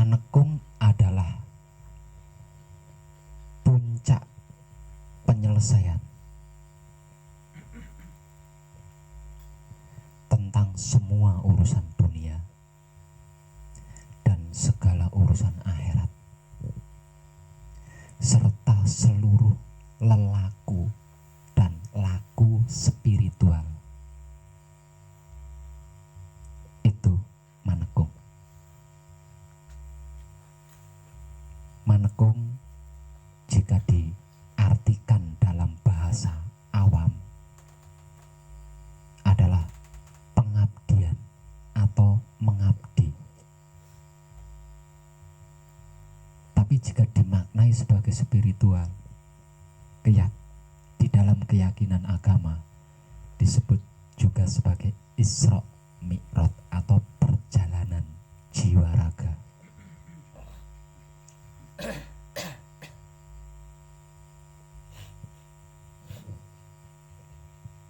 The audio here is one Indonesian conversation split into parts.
Manekung adalah puncak penyelesaian tentang semua urusan dunia dan segala urusan akhirat, serta seluruh lelaku dan laku spiritual. Itu manekung. Manekung jika diartikan dalam bahasa awam adalah pengabdian atau mengabdi. Tapi jika dimaknai sebagai spiritual, di dalam keyakinan agama disebut juga sebagai Isra Mi'raj atau perjalanan jiwa raga.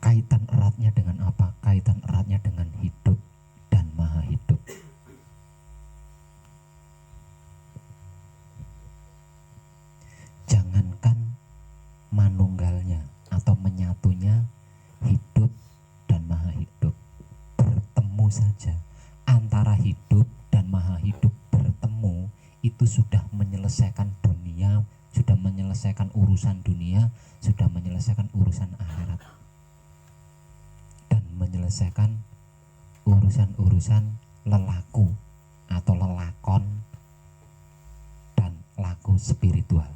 Kaitan eratnya dengan apa? Kaitan eratnya dengan hidup dan maha hidup. Jangankan manunggalnya atau menyatunya hidup dan maha hidup, bertemu saja antara hidup dan maha hidup bertemu itu sudah menyelesaikan dunia, sudah menyelesaikan urusan dunia, sudah menyelesaikan urusan akhirat, dan menyelesaikan urusan-urusan lelaku atau lelakon dan laku spiritual.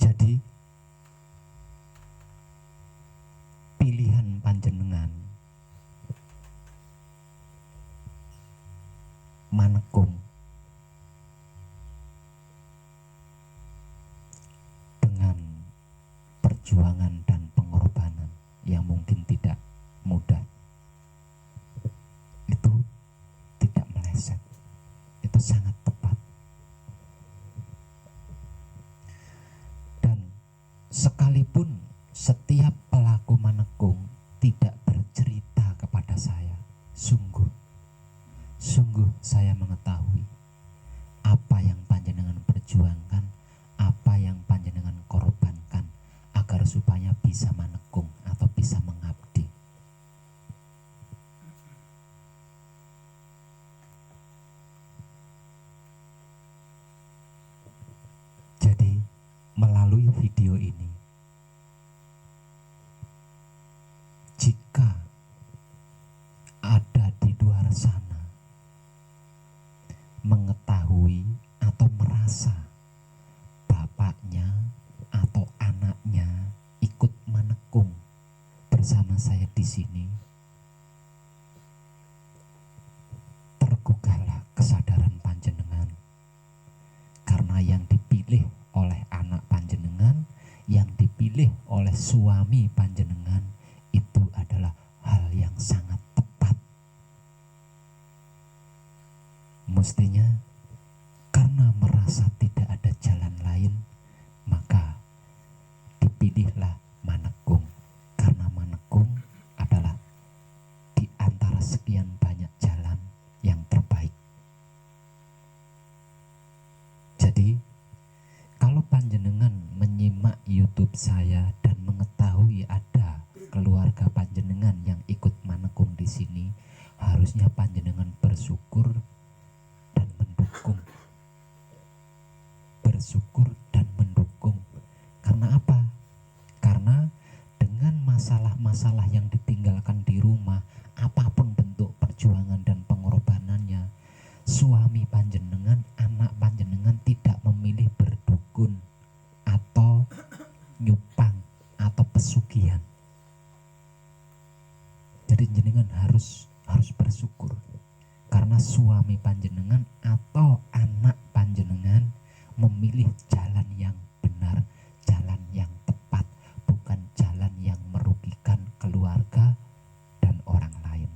Jadi pilihan panjenengan manekung dengan perjuangan dan pengorbanan yang mungkin tidak mudah, itu tidak meleset, itu sangat tepat. Dan sekalipun setiap pelaku manekung tidak bercerita kepada saya, sungguh saya mengetahui apa yang panjenengan perjuangkan, apa yang panjenengan korbankan agar supaya bisa manekung atau bisa mengabdi. Jadi melalui video ini, jika ada di luar sana mengetahui atau merasa bapaknya atau anaknya ikut manekung bersama saya di sini, tergugahlah kesadaran panjenengan, karena yang dipilih oleh anak panjenengan, yang dipilih oleh suami panjenengan itu adalah hal yang sangat tepat. Mestinya karena merasa tidak ada jalan lain, maka dipilihlah manekung, karena manekung adalah di antara sekian banyak jalan yang terbaik. Jadi kalau panjenengan menyimak YouTube saya dan mengetahui ada keluarga panjenengan yang ikut manekung di sini, harusnya panjenengan bersyukur dan mendukung. Bersyukur dan mendukung. Karena apa? Karena dengan masalah-masalah yang ditinggalkan di rumah, apapun bentuk perjuangan dan pengorbanannya, suami panjenengan, anak panjenengan tidak memilih berdukun atau nyupang atau pesugihan. Jadi jenengan harus bersyukur karena suami panjenengan atau anak panjenengan memilih jalan yang benar, jalan yang tepat, bukan jalan yang merugikan keluarga dan orang lain.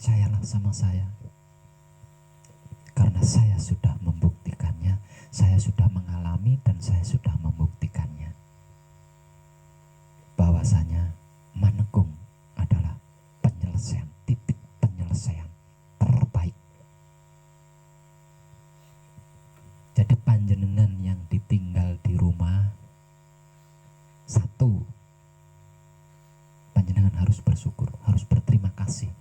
percayalah sama saya, karena saya sudah membuktikannya, saya sudah mengalami dan saya sudah membuktikannya bahwasanya Manekung adalah penyelesaian, titik penyelesaian terbaik. Jadi panjenengan yang ditinggal di rumah, satu, panjenengan harus bersyukur, harus berterima kasih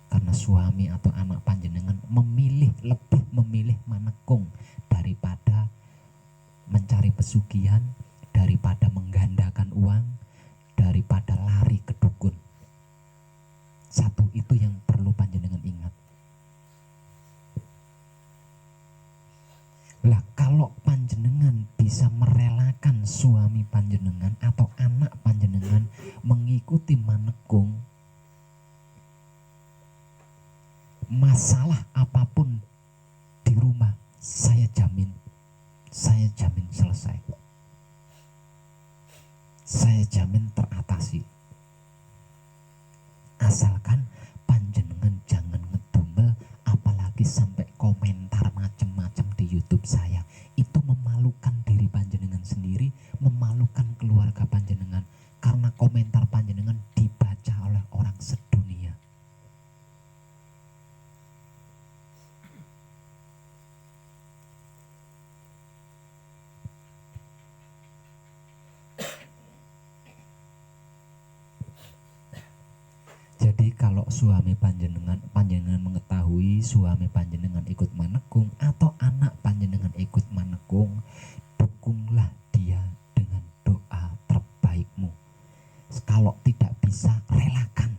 karena suami atau anak panjenengan lebih memilih Manekung daripada mencari pesugihan, daripada menggandakan uang, daripada lari ke dukun. Satu, itu yang perlu panjenengan ingat. Lah kalau panjenengan bisa merelakan suami panjenengan atau anak panjenengan mengikuti Manekung, masalah apapun di rumah saya jamin selesai. Saya jamin teratasi. Asalkan panjenengan jangan ngedumel, apalagi sampai komentar macam-macam di YouTube saya. Itu memalukan diri panjenengan sendiri, memalukan keluarga panjenengan, karena komentar panjenengan dibaca oleh orang sedunia. Jadi kalau suami panjenengan mengetahui suami panjenengan ikut Manekung atau anak panjenengan ikut Manekung, dukunglah dia dengan doa terbaikmu. Kalau tidak bisa, relakan.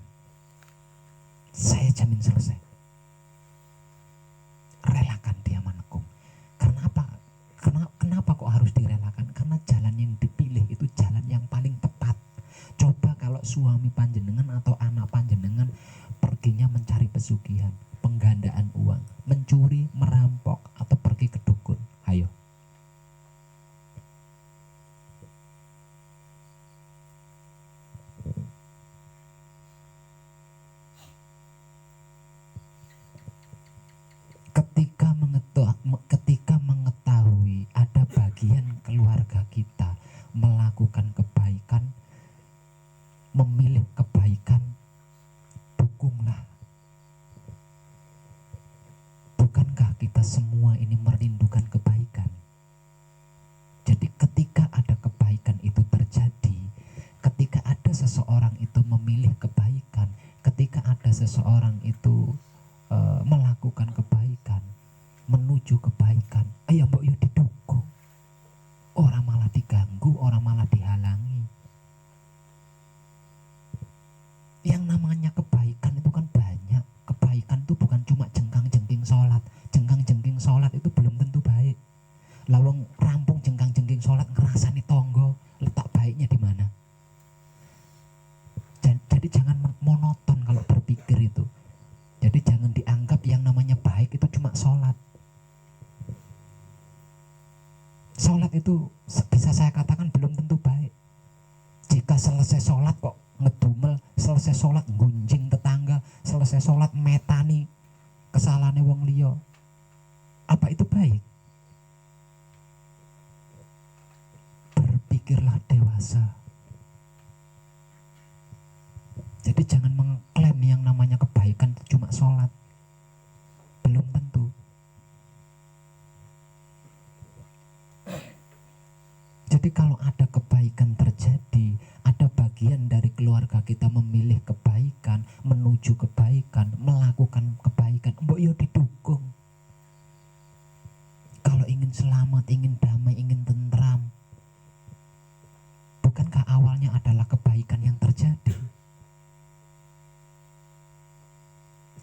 Saya jamin selesai. Relakan dia Manekung. Kenapa? Kenapa kok harus direlakan? Karena jalan yang dipilih itu jalan yang paling tepat. Coba kalau suami panjenengan atau anak panjenengan perginya mencari pesugihan, penggandaan uang, mencuri, merampok, atau pergi ke dukun. Ayo. Ketika mengetahui ada bagian keluarga kita melakukan kebaikan, memilih kebaikan, dukunglah. Bukankah kita semua ini merindukan kebaikan? Jadi ketika ada kebaikan itu terjadi, ketika ada seseorang itu memilih kebaikan, ketika ada seseorang itu melakukan kebaikan, menuju kebaikan, ayo mbok yo didukung. Orang malah diganggu, orang malah dihalangi. Yang namanya kebaikan itu kan banyak. Kebaikan itu bukan cuma jengkang-jengking sholat. Jengkang-jengking sholat itu belum tentu baik. Lawang rampung jengkang-jengking sholat ngerasani tonggo, letak baiknya di mana? Jadi jangan monoton kalau berpikir itu. Jadi jangan dianggap yang namanya baik itu cuma sholat. Sholat itu bisa saya katakan belum tentu baik. Jika selesai sholat kok ngedumel, selesai sholat gunjing tetangga, selesai sholat metani kesalahannya wong liya, apa itu baik? Berpikirlah dewasa. Jadi jangan mengklaim yang namanya kebaikan cuma sholat. Belum tentu. Jadi kalau ada kebaikan terjadi, ada bagian dari keluarga kita memilih kebaikan, menuju kebaikan, melakukan kebaikan, mbok yo didukung. Kalau ingin selamat, ingin damai, ingin tentram, bukankah awalnya adalah kebaikan yang terjadi?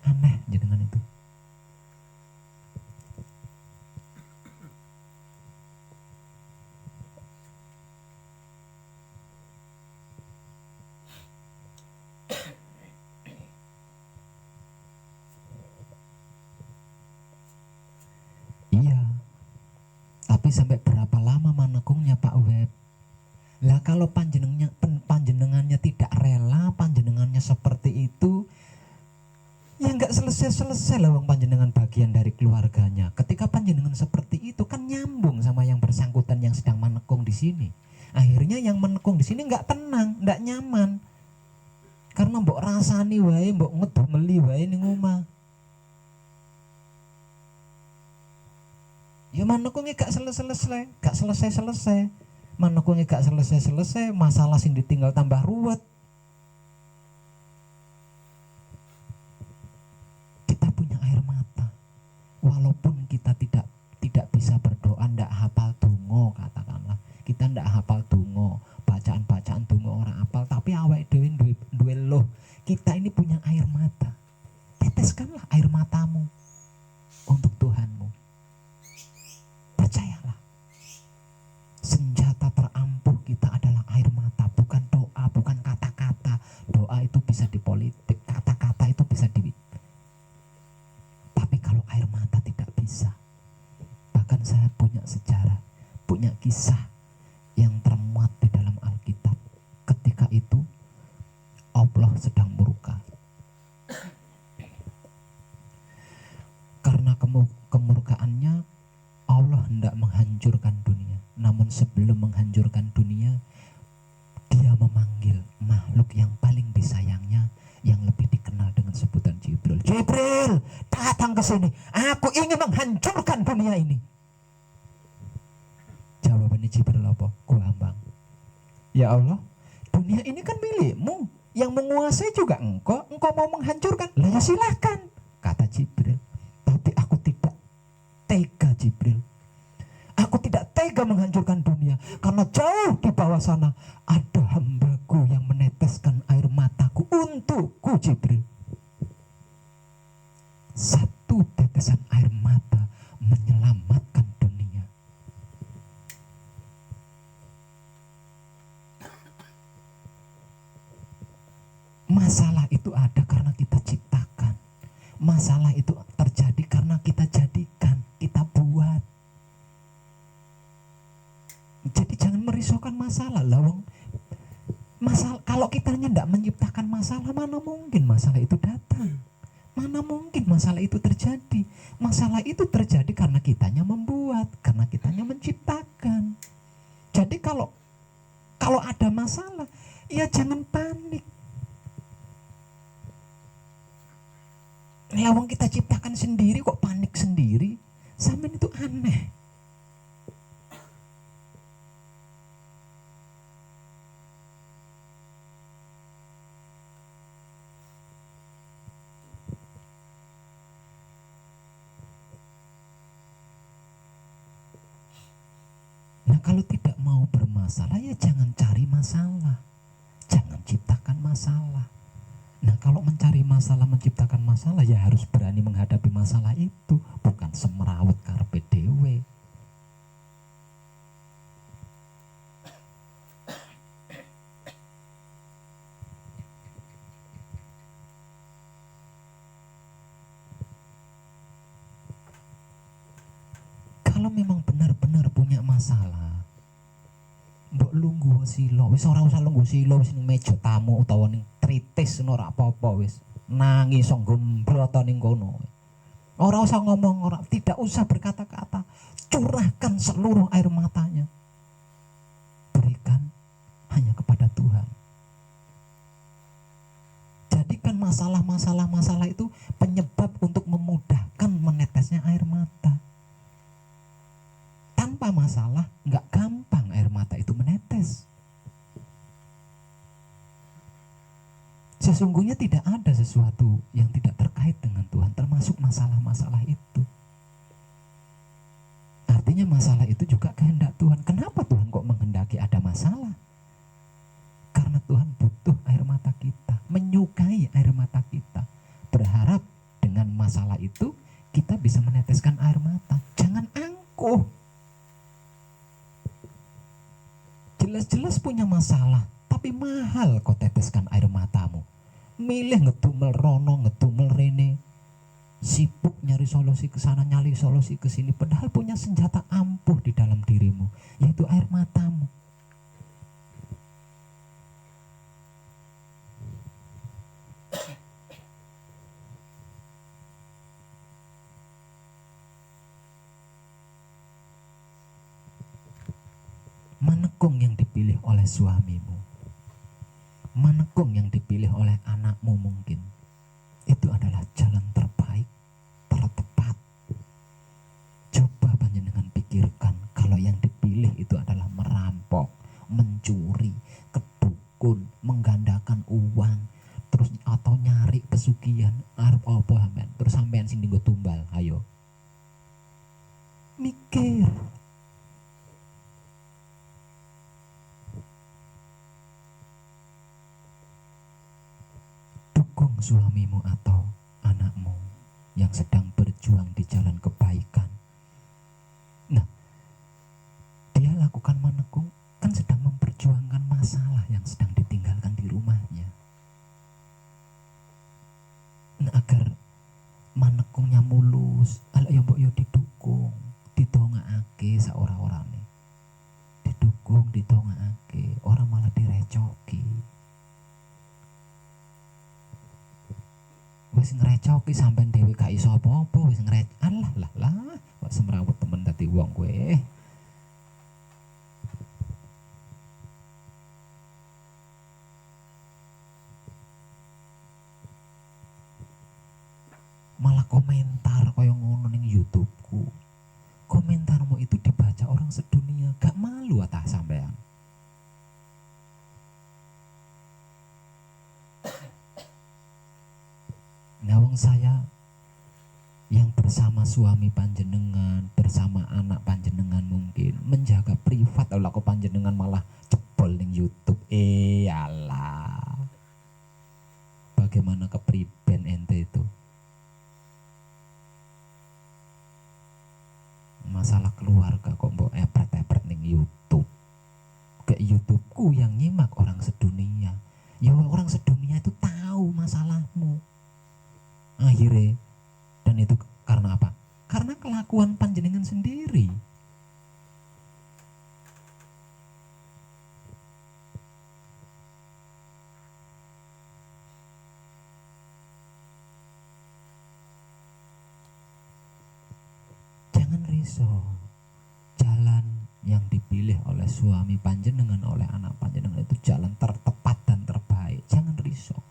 Aneh dengan itu. Iya, tapi sampai berapa lama Manekungnya Pak Web? Lah kalau panjenengannya tidak rela, panjenengannya seperti itu, ya nggak selesai-selesai lah wong panjenengan bagian dari keluarganya. Ketika panjenengan seperti itu kan nyambung sama yang bersangkutan yang sedang menekung di sini. Akhirnya yang menekung di sini nggak tenang, nggak nyaman. Karena mbok rasani wae, mbok ngedumeli wae ning omah. Ya manekunge gak selesai-selesai, gak selesai-selesai. Manekunge gak selesai-selesai, masalah sing ditinggal tambah ruwet. Kita punya air mata. Walaupun kita tidak bisa berdoa, ndak hafal donga katakanlah. Kita ndak hafal donga, bacaan-bacaan donga orang hafal, tapi awake dhewe duwe loh. Kita ini punya air mata. Teteskanlah air matamu untuk Tuhanmu. Percayalah. Senjata terampuh kita adalah air mata, bukan doa, bukan kata-kata. Doa itu bisa dipolitik, kata-kata itu bisa di. Tapi kalau air mata tidak bisa. Bahkan saya punya sejarah, punya kisah yang termuat di dalam Alkitab. Ketika itu Allah sedang murka. Karena kemurkaannya Allah hendak menghancurkan dunia. Namun sebelum menghancurkan dunia, Dia memanggil makhluk yang paling disayangnya, yang lebih dikenal dengan sebutan Jibril. Jibril, datang ke sini. Aku ingin menghancurkan dunia ini. Jawabannya Jibril apa? Gampang. Ya Allah, dunia ini kan milikmu. Yang menguasai juga engkau. Engkau mau menghancurkan? Lah ya silahkan, kata Jibril. Tapi aku tidak tega, Jibril. Aku tidak tega menghancurkan dunia, karena jauh di bawah sana ada hambaku yang meneteskan air mataku untukku, Jibril. Satu tetesan air mata menyelamatkan dunia. Masalah itu ada karena kita ciptakan. Masalah itu terjadi karena kita jadikan, kita buat. Jadi jangan merisaukan masalah, lawang. Masalah kalau kitanya tidak menciptakan masalah, mana mungkin masalah itu datang? Mana mungkin masalah itu terjadi? Masalah itu terjadi karena kitanya membuat, karena kitanya menciptakan. Jadi kalau ada masalah, ya jangan panik. Lawang kita ciptakan sendiri kok panik sendiri, sampean itu aneh. Nah kalau tidak mau bermasalah, ya jangan cari masalah, jangan ciptakan masalah. Nah kalau mencari masalah, menciptakan masalah, ya harus berani menghadapi masalah itu, bukan semrawut karpe dewe. Kalau memang benar-benar punya masalah, mbok lungguh silo, wis ora usah lungguh silo wis ning meja tamu utawa ning tritis ora apa-apa wis. Nangis nggembrot ning kono. Ora usah ngomong, tidak usah berkata-kata. Curahkan seluruh air matanya. Berikan hanya kepada Tuhan. Jadikan masalah itu penyebab untuk memudahkan menetesnya air mata. Tanpa masalah, nggak gampang air mata itu menetes. Sesungguhnya tidak ada sesuatu yang tidak terkait dengan Tuhan, termasuk masalah-masalah itu. Artinya masalah itu juga kehendak Tuhan. Kenapa Tuhan kok menghendaki ada masalah? Karena Tuhan butuh air mata kita, menyukai air mata kita. Berharap dengan masalah itu kita bisa meneteskan air mata. Jangan angkuh. Jelas-jelas punya masalah, tapi mahal kau teteskan air matamu. Milih ngedumel rono, ngedumel rene, sibuk nyari solusi ke sana, nyari solusi ke sini, padahal punya senjata ampuh di dalam dirimu, yaitu air matamu. Manekung yang dipilih oleh suamimu, manekung yang dipilih oleh anakmu mungkin, itu adalah jalan terbaik, tertepat. Coba panjenengan pikirkan kalau yang dipilih itu adalah merampok, mencuri, kedukun, menggandakan uang, terus atau nyari pesugihan, arep apa sampean? Terus sampean sing dienggo tumbal, ayo. Mikir. Dukung suamimu atau anakmu yang sedang berjuang di jalan kebaikan. Nah, dia lakukan manekung kan sedang memperjuangkan masalah yang sedang ditinggalkan di rumahnya. Nah, agar manekungnya mulus, ala ya mbok yo didukung, didongaake saora-orane. Didukung, didongaake, orang malah direcoki. Wis ngrecoki sampean dhewe gak iso apa-apa, wis alah lah kok semrawut temen dadi wong kowe. Malah komentar kaya ngono ning YouTube-ku. Komentarmu itu dibaca orang sedunia, gak malu atah sampean? Nawang saya yang bersama suami panjenengan, bersama anak panjenengan mungkin menjaga privat, kalau kok panjenengan malah jebol ning YouTube. Alah. Bagaimana kepriben ente itu? Masalah keluarga kok mbok epret-epret ning YouTube. Ke YouTubeku yang nyimak orang sedunia. Ya orang sedunia itu tahu masalahmu. Akhirnya, dan itu karena apa? Karena kelakuan panjenengan sendiri. Jangan risau. Jalan yang dipilih oleh suami panjenengan, oleh anak panjenengan itu jalan tertepat dan terbaik. Jangan risau.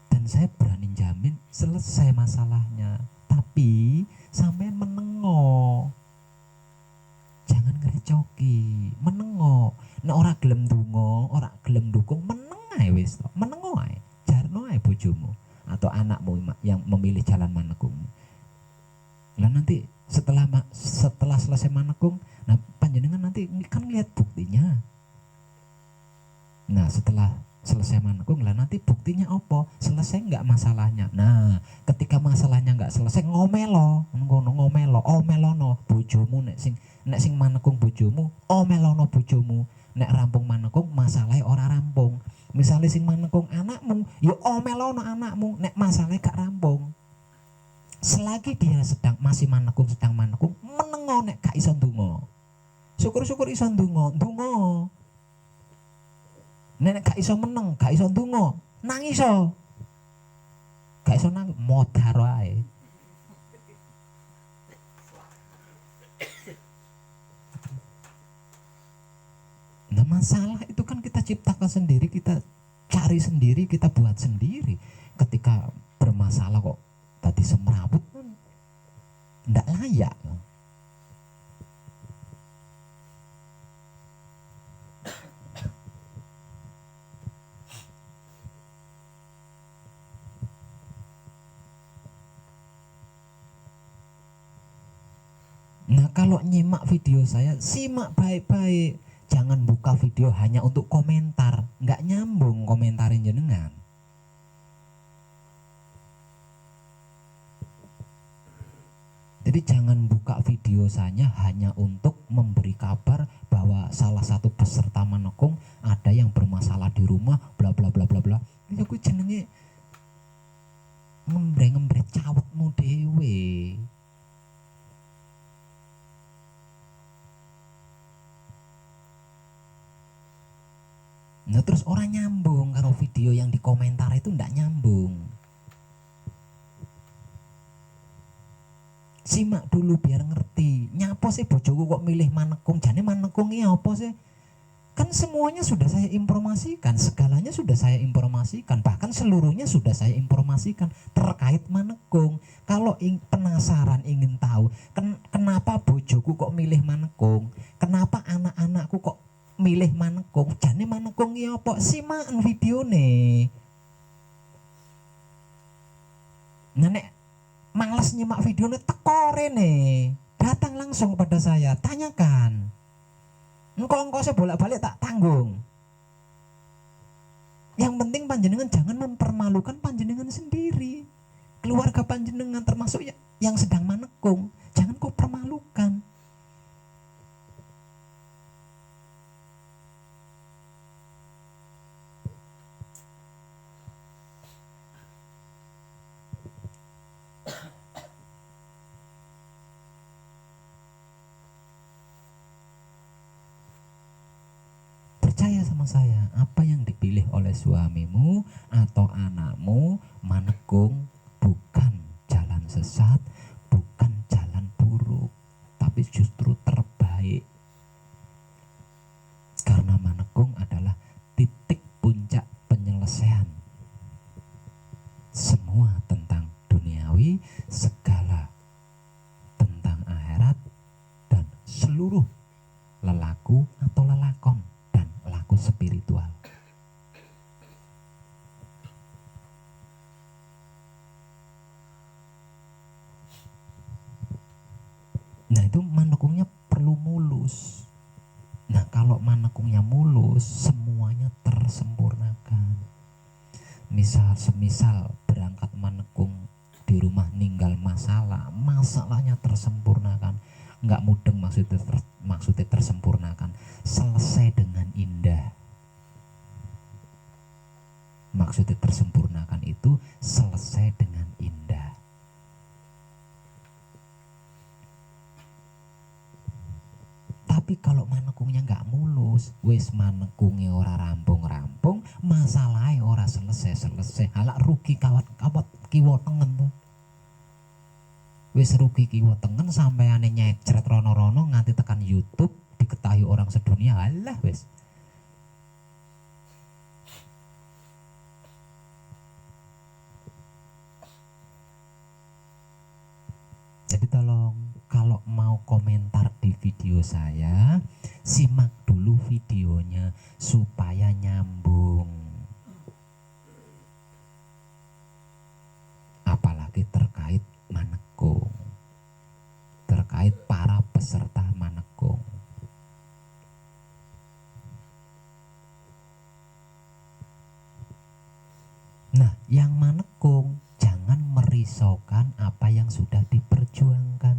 Dan saya berani jamin selesai masalahnya. Tapi sampai menengo. Jangan ngerecoki, menengo. Nek ora gelem ndonga, ora gelem dukung, meneng ae wis to. Menengo ae. Jarno ae bojomu atau anakmu yang memilih jalan manekung. Lah nanti setelah selesai manekung, nah panjenengan nanti kan lihat buktinya. Nah setelah selesai manekung lah nanti buktinya apa? Selesai nggak masalahnya? Nah ketika masalahnya nggak selesai, ngomelo, omelono bojomu, nek sing manekung bojomu, omelono bojomu. Nek rampung manekung masalahnya ora rampung. Misalnya sing manekung anakmu, ya omelono anakmu, nek masalahnya gak rampung. Selagi dia masih manekung, sedang manekung, menengo nek gak iso ndonga. Syukur-syukur iso ndonga. Nek gak iso meneng, gak iso ndonga, nangis iso. Gak iso nangis, modar wae. Nah masalah itu kan kita ciptakan sendiri, kita cari sendiri, kita buat sendiri. Ketika bermasalah kok tadi semrawut kan ndak layak. Nah kalau nyimak video saya, simak baik-baik. Jangan buka video hanya untuk komentar, nggak nyambung komentarin jenengan. Jadi jangan buka video saya hanya untuk memberi kabar bahwa salah satu peserta manekung ada yang bermasalah di rumah, bla bla bla bla bla. Ya ku jenenge ngembre cawetmu dhewe. Nah terus orang nyambung karo video yang di komentar itu ndak nyambung. Simak dulu biar ngerti. Nyapa sih bojoku kok milih Manekung? Jane Manekung ini apa sih? Kan semuanya sudah saya informasikan, segalanya sudah saya informasikan, bahkan seluruhnya sudah saya informasikan terkait Manekung. Kalau penasaran ingin tahu kenapa bojoku kok milih Manekung, kenapa anak-anakku kok milih Manekung, jane Manekung ini apa? Simak video nih. Nenek males nyimak videonya, teko rene, datang langsung kepada saya, tanyakan. Engkau saya bolak-balik tak tanggung. Yang penting panjenengan jangan mempermalukan panjenengan sendiri, keluarga panjenengan termasuk yang sedang Manekung, jangan kau permalukan. Percaya sama saya, apa yang dipilih oleh suamimu atau anakmu Manekung bukan jalan sesat, bukan jalan buruk, tapi justru terbaik. Karena Manekung adalah titik puncak penyelesaian semua tentang duniawi, segala tentang akhirat, dan seluruh lelaku atau lelakon dan laku spiritual. Nah itu Manekungnya perlu mulus. Nah kalau Manekungnya mulus, semuanya tersempurnakan. Semisal berangkat Manekung di rumah ninggal masalah, masalahnya tersempurnakan. Nggak mudeng maksudnya tersempurnakan, selesai dengan indah. Maksudnya tersempurnakan itu selesai dengan indah. Tapi kalau Manekungnya nggak mulus, wis Manekungnya ora rampung-rampung, masalahnya ora selesai-selesai, halak rugi kawat kiwa tengen tuh. Wis rugi kiwa tengen sampai ane nyecret rono-rono nganti tekan YouTube diketahui orang sedunia, alah wis. Jadi tolong kalau mau komentar di video saya, simak dulu videonya supaya nyambung. Apalagi terkait Manekung, terkait para peserta Manekung. Nah, yang Manekung jangan merisaukan apa yang sudah diperjuangkan,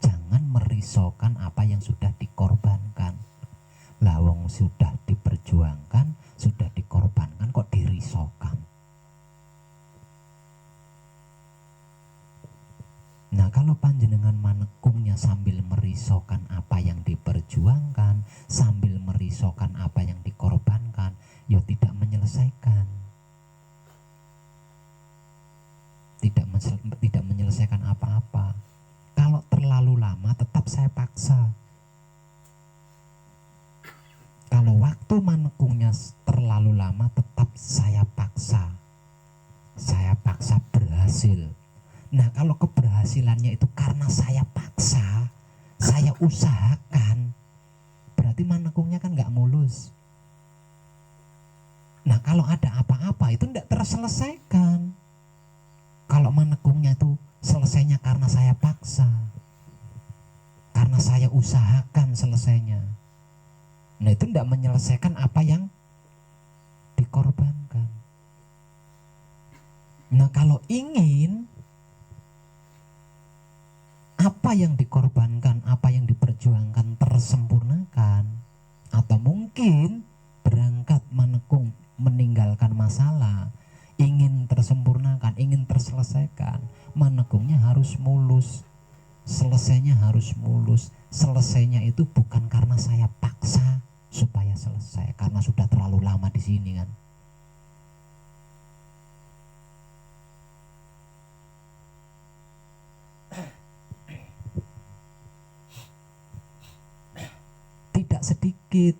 jangan merisaukan apa yang sudah dikorbankan. Lawang sudah diperjuangkan, sudah dikorbankan, kok dirisaukan. Nah kalau panjenengan Manekungnya sambil merisaukan apa yang diperjuangkan, sambil merisaukan apa yang dikorbankan, ya tidak menyelesaikan. Tidak menyelesaikan apa-apa. Kalau terlalu lama tetap saya paksa. Kalau waktu Manekungnya terlalu lama tetap saya paksa. Saya paksa berhasil. Nah kalau keberhasilannya itu karena saya paksa, saya usahakan, berarti Manekungnya kan nggak mulus. Nah kalau ada apa-apa itu tidak terselesaikan. Kalau Manekungnya itu selesainya karena saya paksa, karena saya usahakan selesainya, nah itu tidak menyelesaikan apa yang dikorbankan. Nah kalau ingin apa yang dikorbankan, apa yang diperjuangkan tersempurnakan, atau mungkin berangkat Manekung meninggalkan masalah, ingin tersempurnakan, ingin terselesaikan, Manekungnya harus mulus, selesainya harus mulus. Selesainya itu bukan karena saya paksa supaya selesai, karena sudah terlalu lama di sini kan. sedikit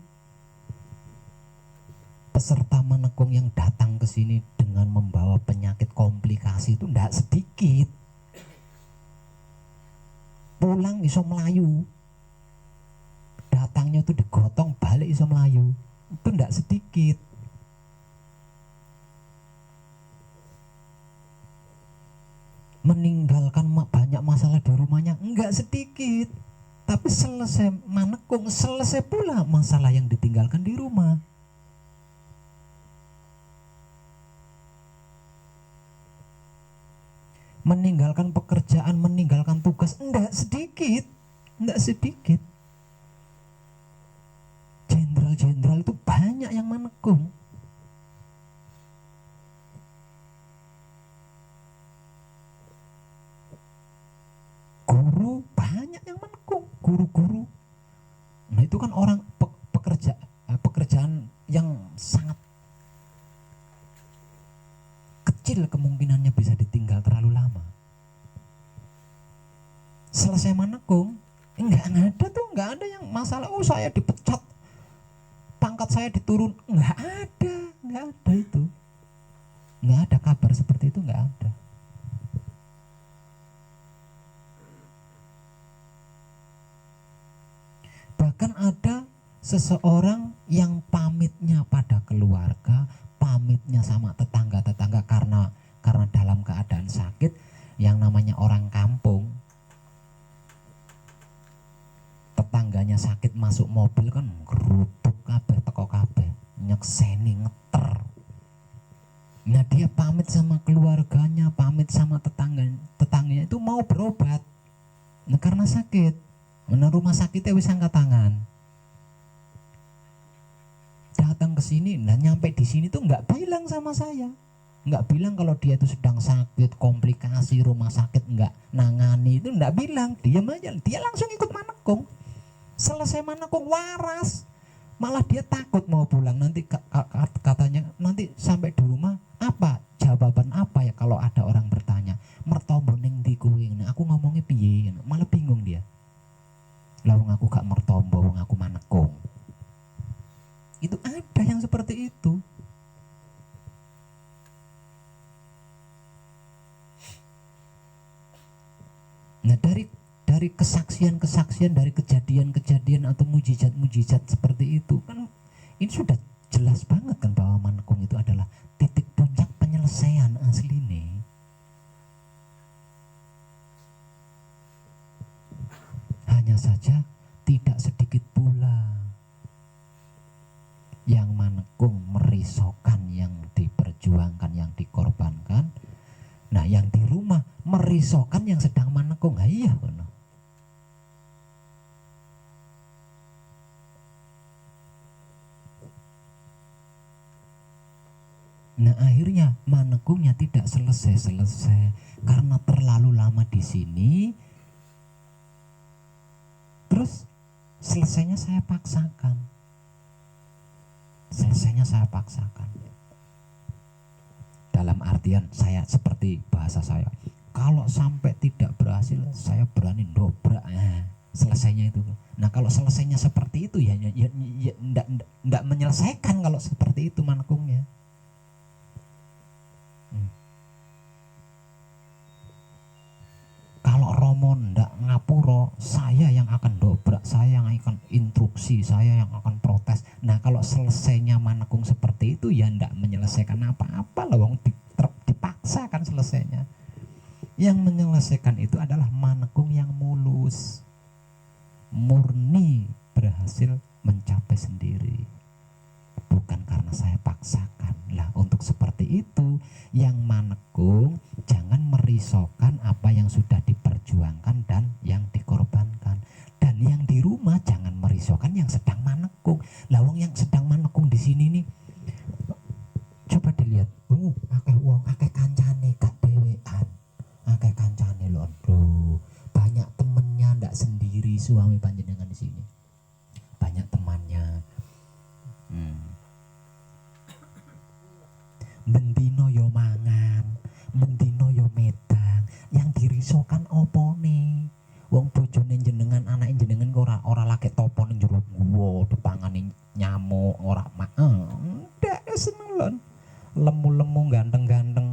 peserta manekung yang datang ke sini dengan membawa penyakit komplikasi itu, ndak sedikit. Pulang iso melayu, datangnya itu digotong balik iso melayu, itu ndak sedikit. Meninggalkan banyak masalah di rumahnya enggak sedikit, tapi selesai manekung selesai pula masalah yang ditinggalkan di rumah. Meninggalkan pekerjaan, meninggalkan tugas enggak sedikit, enggak sedikit. Jenderal-jenderal itu banyak yang manekung. Guru banyak yang menekung, guru-guru. Nah itu kan orang pekerjaan yang sangat kecil kemungkinannya bisa ditinggal terlalu lama. Selesai menekung, enggak ada yang masalah. Oh saya dipecat, pangkat saya diturun, enggak ada itu, enggak ada kabar seperti itu, enggak ada. Bahkan ada seseorang yang pamitnya pada keluarga, pamitnya sama tetangga-tetangga karena dalam keadaan sakit. Yang namanya orang kampung, tetangganya sakit masuk mobil kan geruduk kabeh, teko kabeh, nyekseni, ngeter. Nah dia pamit sama keluarganya, pamit sama tetangganya itu mau berobat. Nah karena sakit. Nah rumah sakitnya wis angkat tangan. Datang ke sini, nah nyampe di sini tuh nggak bilang sama saya, nggak bilang kalau dia itu sedang sakit, komplikasi rumah sakit, nggak nangani, itu nggak bilang, diam aja, dia langsung ikut manekung. Selesai manekung waras, malah dia takut mau pulang nanti, katanya nanti sampai di rumah apa jawaban apa ya kalau ada orang bertanya mertobo ning ndi kuwi, nah aku ngomongnya piye, malah bingung dia. Lawang aku gak mertombo, wong aku manekung. Itu ada yang seperti itu. Nah dari kesaksian-kesaksian, dari kejadian-kejadian atau mujizat-mujizat seperti itu kan ini sudah jelas banget kan bahwa manekung itu adalah titik puncak penyelesaian asli nih. Hanya saja tidak sedikit pula yang manekung merisaukan, yang diperjuangkan, yang dikorbankan. Nah yang di rumah merisaukan yang sedang manekung. Iya benar. Nah akhirnya manekungnya tidak selesai karena terlalu lama di sini. Terus selesainya saya paksakan. Dalam artian saya seperti bahasa saya, kalau sampai tidak berhasil saya berani dobrak. Selesainya itu. Nah kalau selesainya seperti itu ya enggak menyelesaikan kalau seperti itu manekungnya. Kalau Romo ndak ngapuro, saya yang akan dobrak, saya yang akan instruksi, saya yang akan protes. Nah kalau selesainya manekung seperti itu ya ndak menyelesaikan apa-apa lah, wong dipaksa kan selesainya. Yang menyelesaikan itu adalah manekung yang mulus, murni berhasil mencapai sendiri, bukan karena saya paksakan. Lah untuk seperti itu yang manekung jangan merisaukan apa yang sudah diperjuangkan dan yang dikorbankan. Dan yang di rumah jangan merisaukan yang sedang manekung. Lah wong yang sedang manekung di sini nih, coba dilihat, akeh wong, akeh kancane gak dhewean, akeh kancane lho, banyak temennya, ndak sendiri suami panjenengan di sini, banyak temannya. Bendino yo mangan, bendino yo medang, yang dirisokan opone. Wong bojone jenengan, anak jenengan ora lagi topo ning jero guwa,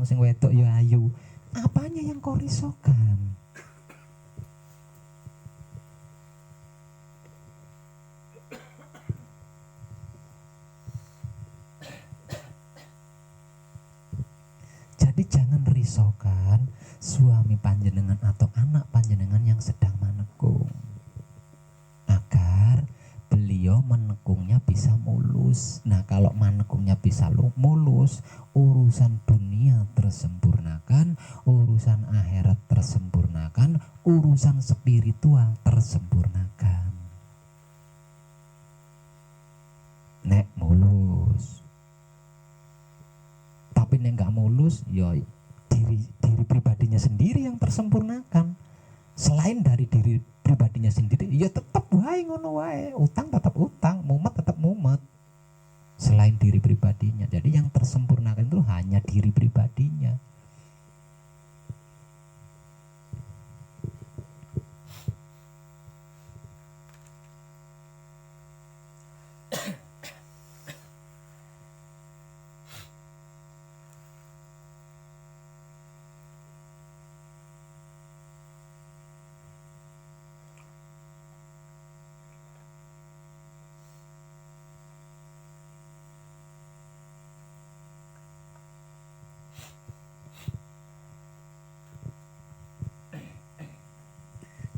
sing wedok ya ayu. Apanya yang kau risaukan? Jadi jangan risaukan suami panjenengan atau anak panjenengan yang sedang menekung, agar beliau menekungnya bisa mulus. Nah, kalau menekungnya bisa mulus, urusan dunia tersempurnakan, urusan akhirat tersempurnakan, urusan spiritual tersempurnakan. Nek mulus. Tapi nek nggak mulus, ya diri pribadinya sendiri yang tersempurnakan. Selain dari diri pribadinya sendiri, ya tetap wae ngono wae, utang tetap utang, mumet tetap mumet. Selain diri pribadinya, jadi yang tersempurnakan itu hanya diri pribadinya.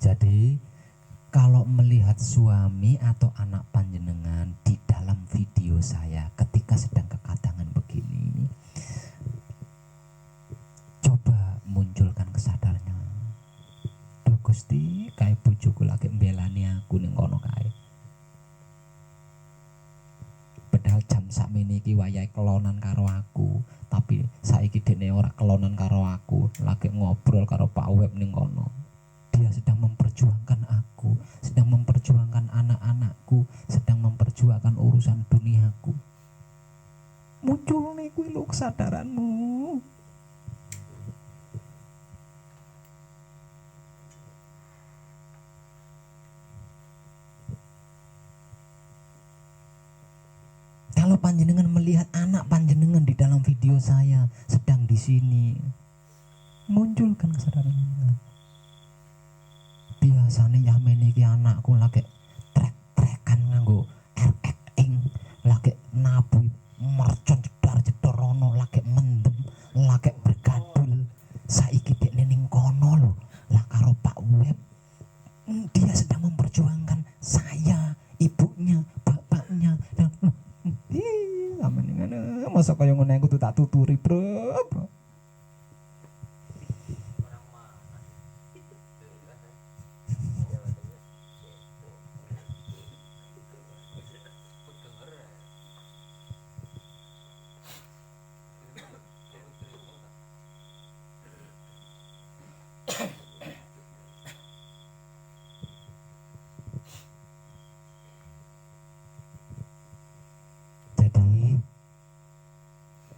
Jadi kalau melihat suami atau anak panjenengan di dalam video saya ketika sedang kekadangan begini, coba munculkan kesadarannya. Duh Gusti, kae bojoku lagi mbelani aku ning kono kae. Padahal jam sakmene iki wayahe kelonan karo aku, tapi saiki dene ora kelonan karo aku, lagi ngobrol karo Pak Web ning kono. Dia sedang memperjuangkan aku, sedang memperjuangkan anak-anakku, sedang memperjuangkan urusan duniaku. Muncul nih kuwi lho kesadaranmu. Kalau panjenengan melihat anak panjenengan di dalam video saya sedang di sini, munculkan kesadaran. Biasanya yamen iki anakku lagi trek-trekan nganggo RX ing, lagi nabu mercon jedar-jedar rono, lagi mendem, lagi bergadul. Saiki dekne ning kono lho, lah karo Pak Web. Dia sedang memperjuangkan saya, ibunya, bapaknya. Yamen ngene, masa kaya ngene aku tuh tak tuturi, Bro.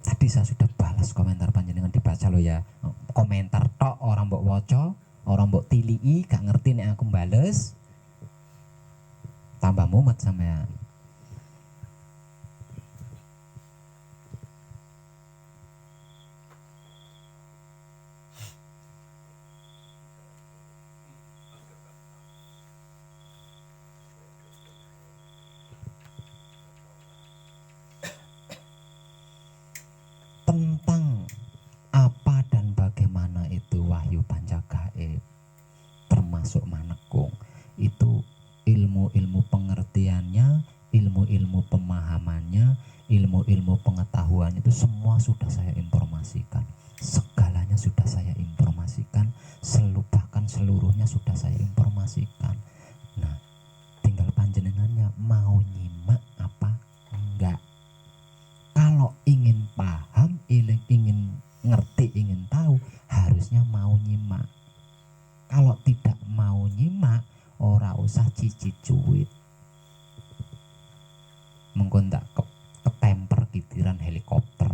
Tadi saya sudah balas komentar panjenengan, dibaca lo ya. Komentar tok, orang mbok woco, orang mbok tilii, gak ngerti nek aku bales. Tambah mumet sampean. Tentang apa dan bagaimana itu wahyu pancagaib, termasuk manekung, itu ilmu-ilmu pengertiannya, ilmu-ilmu pemahamannya, ilmu-ilmu pengetahuan itu semua sudah saya informasikan. Segalanya sudah saya informasikan, bahkan seluruhnya sudah saya informasikan. Nah, tinggal panjenengannya mau nyimak apa enggak. Kalau ingin paham, ingin ngerti, ingin tahu, harusnya mau nyimak. Kalau tidak mau nyimak, ora usah cici cuit. Mengko ndak ketemper kitiran helikopter.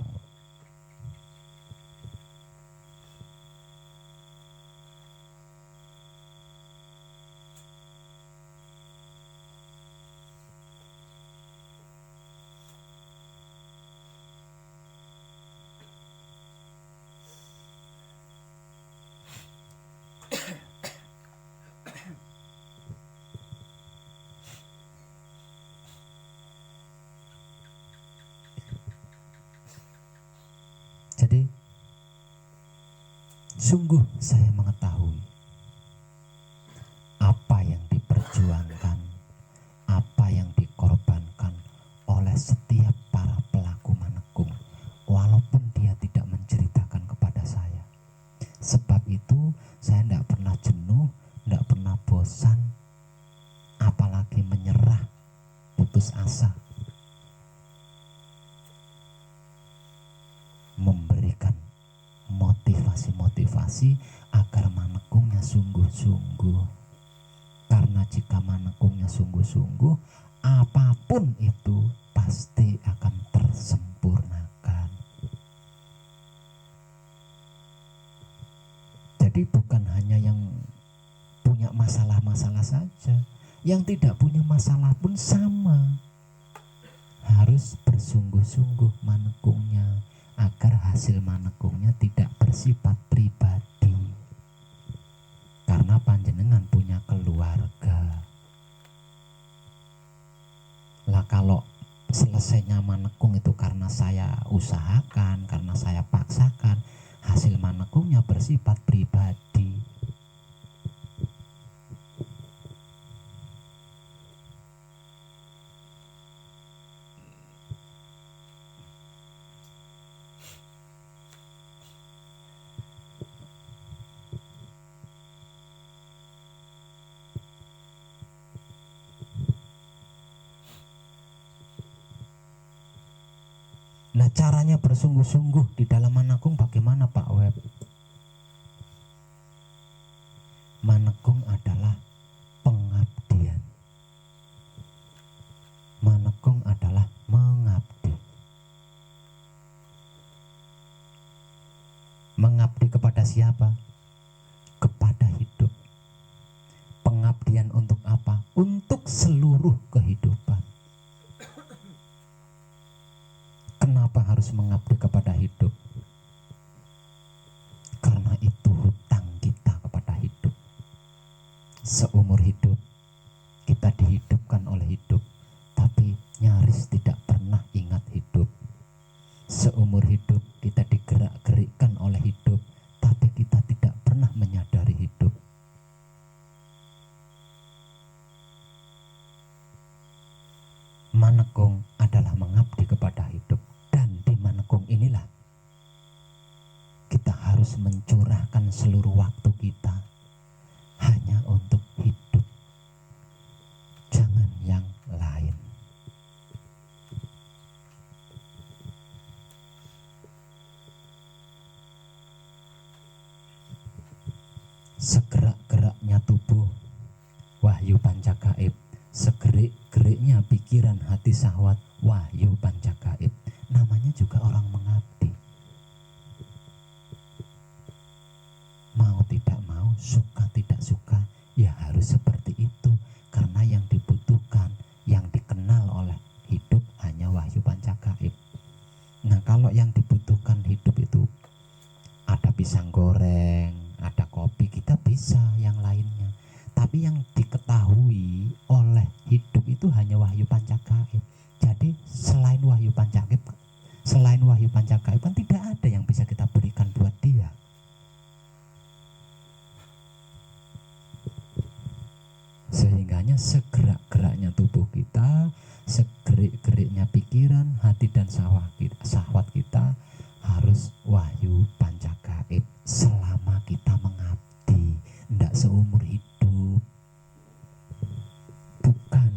Jadi sungguh saya mengetahui apa yang diperjuangkan, apa yang dikorbankan oleh setiap para pelaku manekung, walaupun dia tidak menceritakan kepada saya. Sebab itu saya tidak pernah jenuh, tidak pernah bosan, apalagi menyerah, putus asa, memberikan motivasi-motivasi agar manekungnya sungguh-sungguh. Karena jika manekungnya sungguh-sungguh, apapun itu pasti akan tersempurnakan. Jadi bukan hanya yang punya masalah-masalah saja, yang tidak punya masalah pun sama. Harus bersungguh-sungguh manekungnya agar hasil manekungnya tidak bersifat pribadi. Karena panjenengan punya keluarga. Lah kalau selesainya manekung itu karena saya usahakan, karena saya paksakan, hasil manekungnya bersifat pribadi. Nah, caranya bersungguh-sungguh di dalam manekung bagaimana, Pak Web? Manekung adalah pengabdian. Manekung adalah mengabdi. Mengabdi kepada siapa? Kepada hidup. Pengabdian untuk apa? Untuk seluruh kehidupan. Kenapa harus mengabdi kepada hidup? Karena itu hutang kita kepada hidup. Seumur hidup kita dihidupkan oleh hidup, tapi nyaris tidak pernah ingat hidup. Seumur hidup kita digerak-gerikkan oleh hidup, tapi kita tidak pernah menyadari hidup. Manekung adalah mengabdi kepada hidup. Dan di manekung inilah kita harus mencurahkan seluruh waktu kita hanya untuk hidup, jangan yang lain. Segerak-geraknya tubuh, wahyu pancagaib. Segerik-geriknya pikiran, hati, syahwat, wahyu pancagaib. Namanya juga orang mengabdi. Mau tidak mau, suka tidak suka, ya harus seperti itu. Karena yang dibutuhkan, yang dikenal oleh hidup hanya wahyu pancagaib. Nah, kalau yang dibutuhkan hidup itu ada pisang goreng, ada kopi, kita bisa yang lainnya. Tapi yang diketahui oleh hidup itu hanya wahyu pancagaib. Jadi selain wahyu pancagaib kan tidak ada yang bisa kita berikan buat dia. Sehingganya segerak-geraknya tubuh kita, segerik-geriknya pikiran, hati dan syahwat kita harus wahyu pancagaib selama kita mengabdi. Tidak seumur hidup.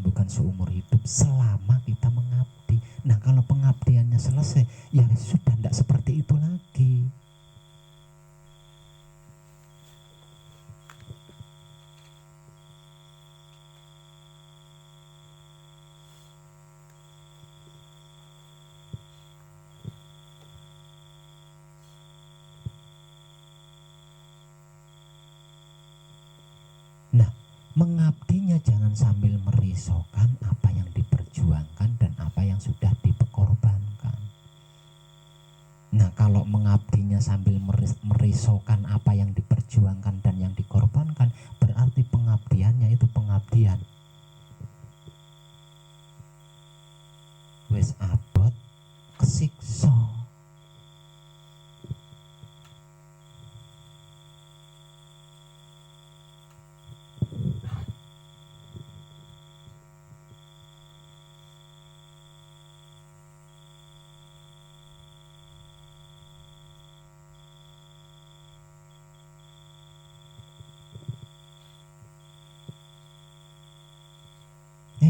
Bukan seumur hidup, selama kita mengabdi. Nah, kalau pengabdiannya selesai, ya sudah tidak seperti itu lagi. Nah, mengabdinya jangan sambil merisaukan apa yang diperjuangkan dan apa yang sudah dikorbankan. Nah, kalau mengabdinya sambil merisaukan apa yang diperjuangkan dan yang dikorbankan, berarti pengabdiannya itu pengabdian wis abot kesiksa.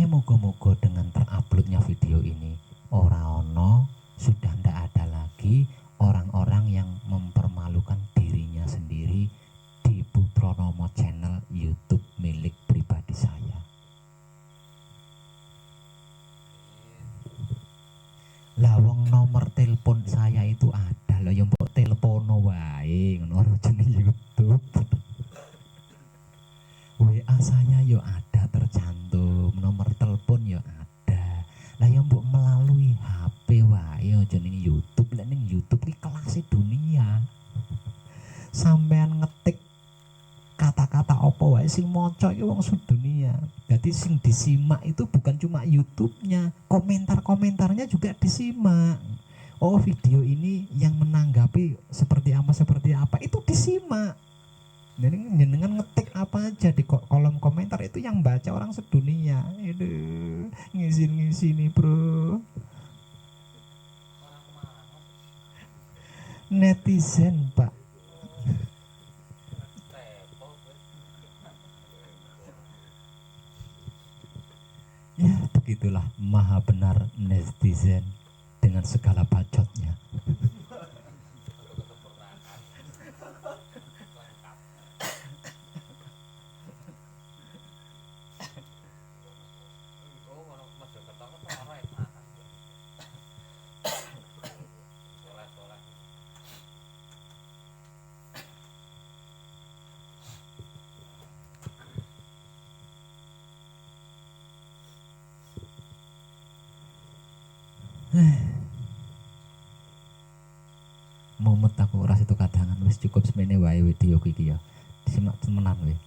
moga-moga dengan teruploadnya video ini sudah ndak ada lagi orang-orang yang mempermalukan dirinya sendiri di Putronomo channel YouTube milik pribadi saya. Lah wong nomor telepon saya itu ada loh, yang mbok telepono wae ngono ora jeneng YouTube. WA saya yo ada tercantum, nomor telepon yo ada. Lah yang mbok melalui HP wae aja ning YouTube. Lah ning YouTube iki kelas dunia. Sampean ngetik kata-kata apa wae sing maca iki wong sedunia. Jadi sing disimak itu bukan cuma YouTube-nya, komentar-komentarnya juga disimak. Oh, video ini yang menanggapi seperti apa itu disimak. Jadi jenengan ngetik apa aja di kolom komentar itu yang baca orang sedunia. Aduh, ngisi nih bro. Netizen pak. Ya begitulah maha benar netizen dengan segala bacotnya. Mumet aku ora situ kadangan, wis cukup semene wae video iki ya. Disimak temenan we.